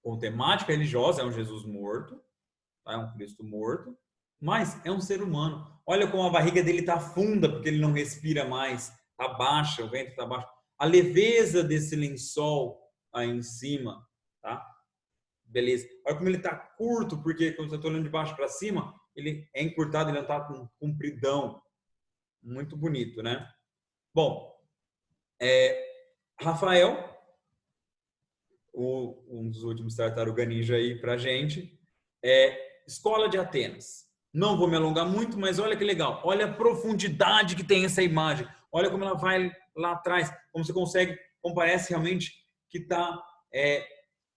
com temática religiosa, é um Jesus morto, tá? É um Cristo morto, mas é um ser humano. Olha como a barriga dele está funda, porque ele não respira mais, está baixa, o ventre está baixo. A leveza desse lençol aí em cima, tá? Beleza. Olha como ele está curto, porque quando você está olhando de baixo para cima, ele é encurtado, ele não está com compridão. Muito bonito, né? Bom, Rafael, um dos últimos Tartaruga Ninja aí pra gente, Escola de Atenas. Não vou me alongar muito, mas olha que legal. Olha a profundidade que tem essa imagem. Olha como ela vai lá atrás, como você consegue, como parece realmente que está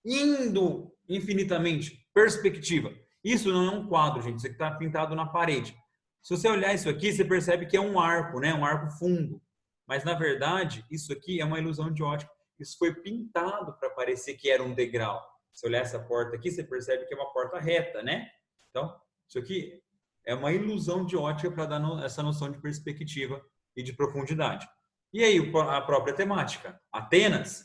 indo infinitamente. Perspectiva. Isso não é um quadro, gente. Isso aqui está pintado na parede. Se você olhar isso aqui, você percebe que é um arco, né? Um arco fundo. Mas, na verdade, isso aqui é uma ilusão de ótica. Isso foi pintado para parecer que era um degrau. Se olhar essa porta aqui, você percebe que é uma porta reta, né? Então, isso aqui é uma ilusão de ótica para dar essa noção de perspectiva e de profundidade. E aí, a própria temática. Atenas,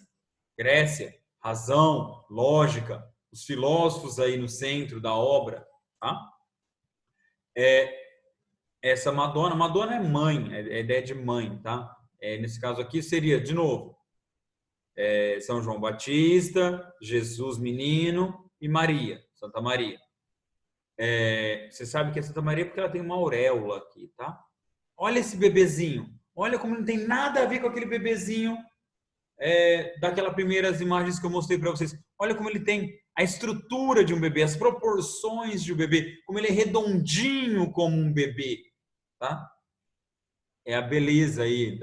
Grécia, razão, lógica, os filósofos aí no centro da obra, tá? Essa Madonna é mãe, é ideia de mãe, tá? Nesse caso aqui seria, de novo, São João Batista, Jesus menino e Maria, Santa Maria. Você sabe que é Santa Maria porque ela tem uma auréola aqui, tá? Olha esse bebezinho, olha como não tem nada a ver com aquele bebezinho daquelas primeiras imagens que eu mostrei para vocês. Olha como ele tem a estrutura de um bebê, as proporções de um bebê, como ele é redondinho como um bebê, tá? É a beleza aí,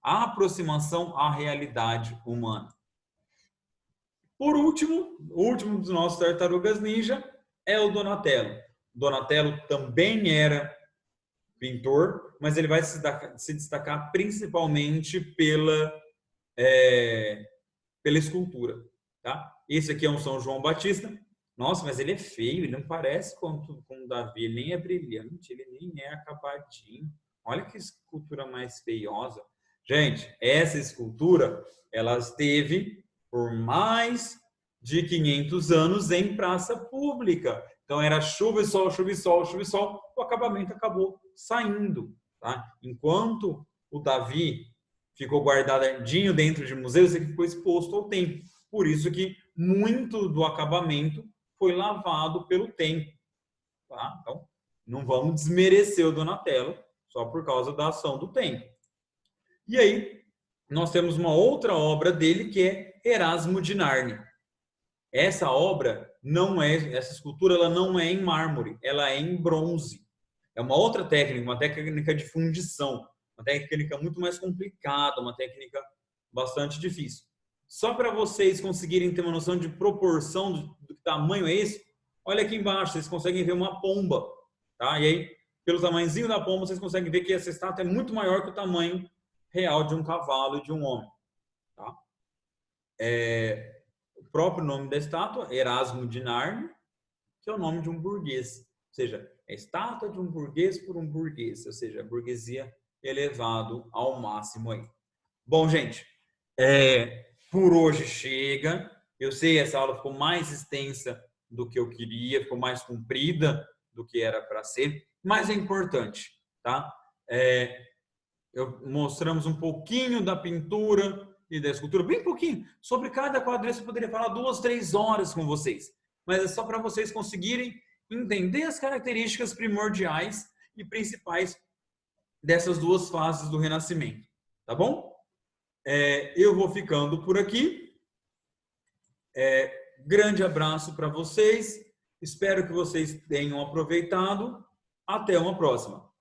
a aproximação à realidade humana. Por último, o último dos nossos Tartarugas Ninja é o Donatello. Donatello também era pintor, mas ele vai se destacar principalmente pela escultura, tá? Esse aqui é um São João Batista. Nossa, mas ele é feio, ele não parece com o Davi, ele nem é brilhante, ele nem é acabadinho. Olha que escultura mais feiosa. Gente, essa escultura, ela esteve por mais de 500 anos em praça pública. Então era chuva e sol, chuva e sol, chuva e sol, o acabamento acabou saindo, tá? Enquanto o Davi ficou guardadinho dentro de museus, ele ficou exposto ao tempo. Por isso que muito do acabamento foi lavado pelo tempo, tá? Então, não vamos desmerecer o Donatello só por causa da ação do tempo. E aí, nós temos uma outra obra dele que é Erasmo de Nárnia. Essa obra essa escultura ela não é em mármore, ela é em bronze. É uma outra técnica, uma técnica de fundição, uma técnica muito mais complicada, uma técnica bastante difícil. Só para vocês conseguirem ter uma noção de proporção do tamanho é esse, olha aqui embaixo, vocês conseguem ver uma pomba, tá? E aí, pelo tamanhozinho da pomba, vocês conseguem ver que essa estátua é muito maior que o tamanho real de um cavalo e de um homem, tá? O próprio nome da estátua, Erasmo de Nárnia, que é o nome de um burguês, ou seja, é a estátua de um burguês por um burguês, ou seja, a burguesia elevado ao máximo aí. Bom, gente, por hoje chega. Eu sei, essa aula ficou mais extensa do que eu queria, ficou mais comprida do que era para ser, mas é importante, tá? Mostramos um pouquinho da pintura e da escultura, bem pouquinho. Sobre cada quadro eu poderia falar 2, 3 horas com vocês, mas é só para vocês conseguirem entender as características primordiais e principais dessas duas fases do Renascimento, tá bom? Eu vou ficando por aqui. Grande abraço para vocês. Espero que vocês tenham aproveitado. Até uma próxima.